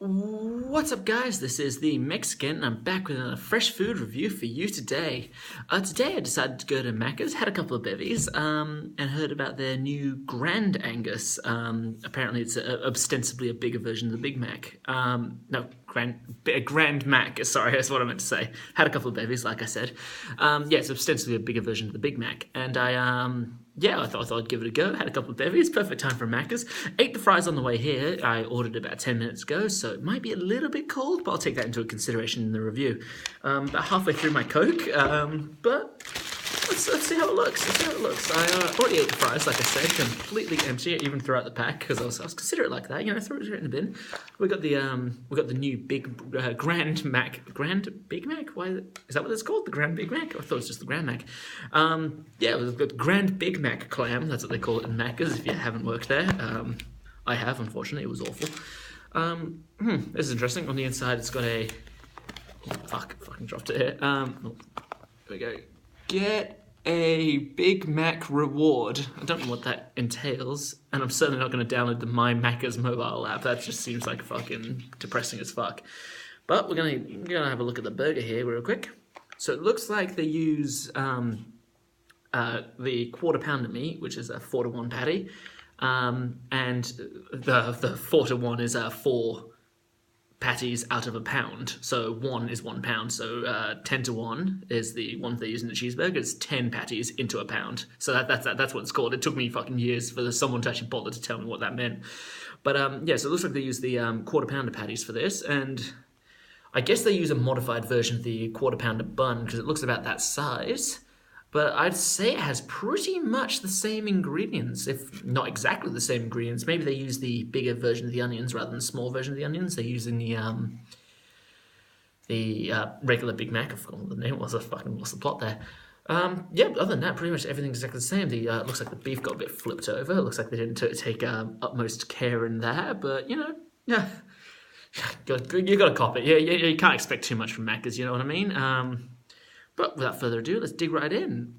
What's up, guys? This is the Mexican, and I'm back with another fresh food review for you today. Today I decided to go to Macca's, had a couple of bevies, and heard about their new Grand Angus. Apparently it's ostensibly a bigger version of the Big Mac. No, Grand Mac, sorry, that's what I meant to say. Had a couple of bevies, like I said. It's ostensibly a bigger version of the Big Mac. And I thought I'd give it a go. Had a couple of bevies, perfect time for Macca's. Ate the fries on the way here. I ordered about 10 minutes ago, so it might be a little bit cold, but I'll take that into consideration in the review. About halfway through my Coke, but let's see how it looks. I already ate the fries, like I said, completely empty, even throughout the pack, because I was considerate like that. Throw it in the bin. We got the new big Grand Mac, Big Mac. Why is that what it's called? The Grand Big Mac? I thought it was just the Grand Mac. We've got Grand Big Mac clam. That's what they call it in Macca's. If you haven't worked there, I have. Unfortunately, it was awful. This is interesting. On the inside, it's got a fucking dropped it here. Here we go. Get a Big Mac reward. I don't know what that entails, and I'm certainly not going to download the My Macca's mobile app. That just seems like fucking depressing as fuck. But we're gonna have a look at the burger here real quick. So it looks like they use the quarter pounder meat, which is a 4-to-1 patty, and the 4-to-1 is 4 patties out of a pound, so 1 is 1 pound, so 10-to-1 is the one they use in the cheeseburger. It's 10 patties into a pound, so that's what it's called. It took me fucking years for someone to actually bother to tell me what that meant. But so it looks like they use the quarter pounder patties for this, and I guess they use a modified version of the quarter pounder bun because it looks about that size. But I'd say it has pretty much the same ingredients, if not exactly the same ingredients. Maybe they use the bigger version of the onions rather than the small version of the onions. They're using the regular Big Mac. I forgot what the name was. I fucking lost the plot there. Other than that, pretty much everything's exactly the same. The looks like the beef got a bit flipped over. It looks like they didn't take utmost care in there. But, you got to cop it. You can't expect too much from Macca's, you know what I mean? But without further ado, let's dig right in.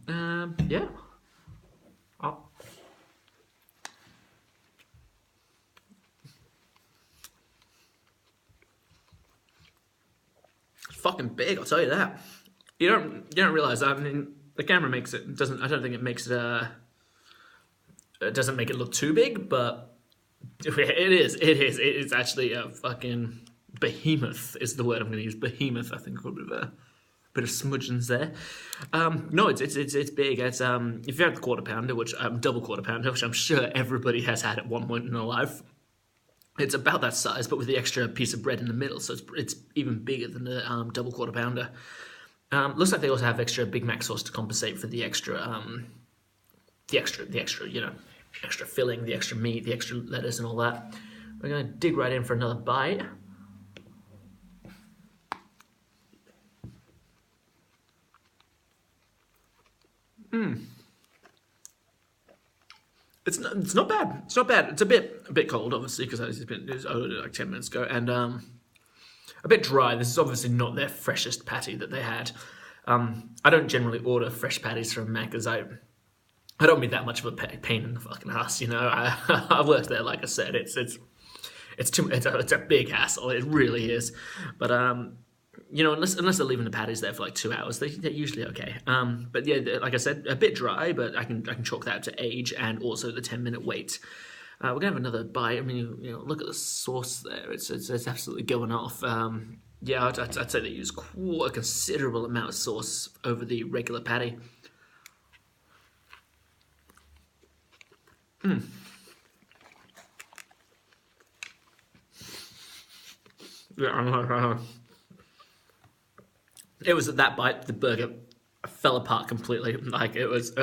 It's fucking big, I'll tell you that. You don't realize that. I mean, the camera makes it doesn't. I don't think it makes it. It doesn't make it look too big, but it is. It is. It's actually a fucking behemoth. Is the word I'm going to use. Behemoth. I think would be bit of smudgeons there. No, it's big. It's if you have the quarter pounder, which double quarter pounder, which I'm sure everybody has had at one point in their life, it's about that size, but with the extra piece of bread in the middle, so it's even bigger than the double quarter pounder. Looks like they also have extra Big Mac sauce to compensate for the extra extra filling, the extra meat, the extra lettuce, and all that. We're gonna dig right in for another bite. It's not bad. It's not bad. It's a bit cold, obviously, because it was like 10 minutes ago, and a bit dry. This is obviously not their freshest patty that they had. I don't generally order fresh patties from Macca's. I don't mean that much of a pain in the fucking ass, I've worked there, like I said. It's a big hassle. It really is. But unless they're leaving the patties there for like 2 hours, they're usually okay. But yeah, like I said, a bit dry, but I can chalk that to age and also the 10-minute wait. We're gonna have another bite. I mean, look at the sauce there. It's absolutely going off. I'd say they use quite a considerable amount of sauce over the regular patty. Yeah, it was at that bite the burger fell apart completely. Like it was.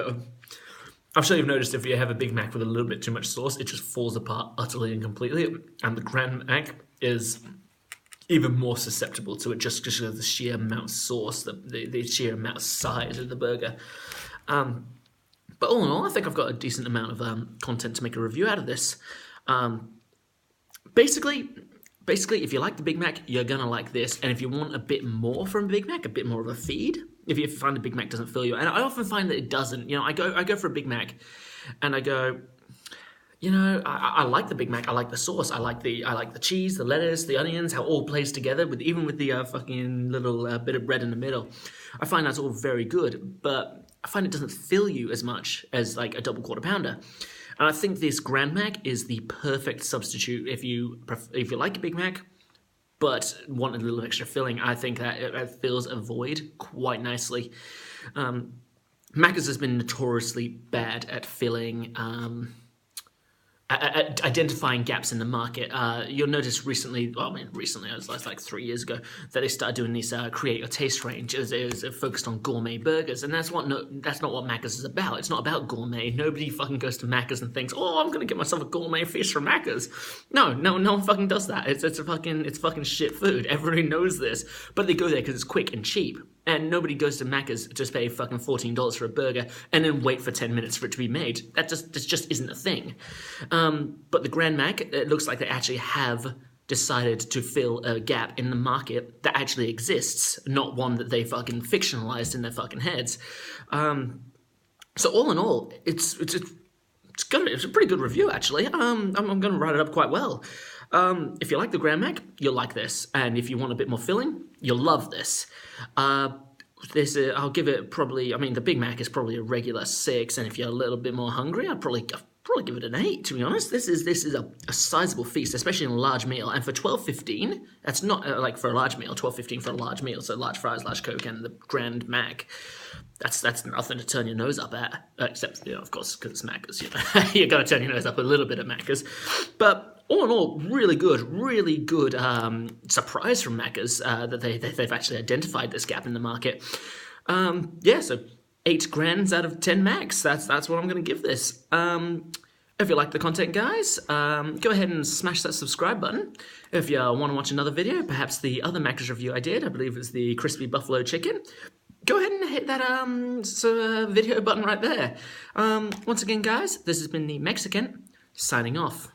I'm sure you've noticed if you have a Big Mac with a little bit too much sauce, it just falls apart utterly and completely. And the Grand Mac is even more susceptible to it, just because of the sheer amount of sauce, the sheer amount of size of the burger. But all in all, I think I've got a decent amount of content to make a review out of this. Basically, if you like the Big Mac, you're going to like this. And if you want a bit more from a Big Mac, a bit more of a feed, if you find a Big Mac doesn't fill you, and I often find that it doesn't. I go for a Big Mac, and I go, You know, I like the Big Mac. I like the sauce. I like the cheese, the lettuce, the onions, how it all plays together with even with the fucking little bit of bread in the middle. I find that's all very good, but I find it doesn't fill you as much as like a double quarter pounder. And I think this Grand Mac is the perfect substitute if you like a Big Mac, but want a little extra filling. I think that it fills a void quite nicely. Macca's has been notoriously bad at filling. At identifying gaps in the market. You'll notice recently, well, I mean, recently, it was like 3 years ago, that they started doing these create your taste range. It was focused on gourmet burgers, and that's not what Macca's is about. It's not about gourmet. Nobody fucking goes to Macca's and thinks, oh, I'm gonna get myself a gourmet fish from Macca's. No one fucking does that. It's fucking shit food. Everybody knows this, but they go there because it's quick and cheap. And nobody goes to Macca's to pay fucking $14 for a burger and then wait for 10 minutes for it to be made. That just isn't a thing. But the Grand Mac, it looks like they actually have decided to fill a gap in the market that actually exists, not one that they fucking fictionalized in their fucking heads. So all in all, it's a pretty good review actually. I'm going to write it up quite well. If you like the Grand Mac, you'll like this, and if you want a bit more filling, you'll love this. I'll give it probably. I mean, the Big Mac is probably a regular 6, and if you're a little bit more hungry, I'd probably give it an 8. To be honest, this is a sizable feast, especially in a large meal, and for $12.15, that's not like for a large meal. $12.15 for a large meal, so large fries, large Coke, and the Grand Mac. That's nothing to turn your nose up at, except of course, because it's Macca's. You got to turn your nose up a little bit at Macca's, but. All in all, really good surprise from Macca's that they've actually identified this gap in the market. So 8 grands out of 10 Macs. That's what I'm going to give this. If you like the content, guys, go ahead and smash that subscribe button. If you want to watch another video, perhaps the other Macca's review I did, I believe it's the crispy buffalo chicken, go ahead and hit that video button right there. Once again, guys, this has been the Mexican signing off.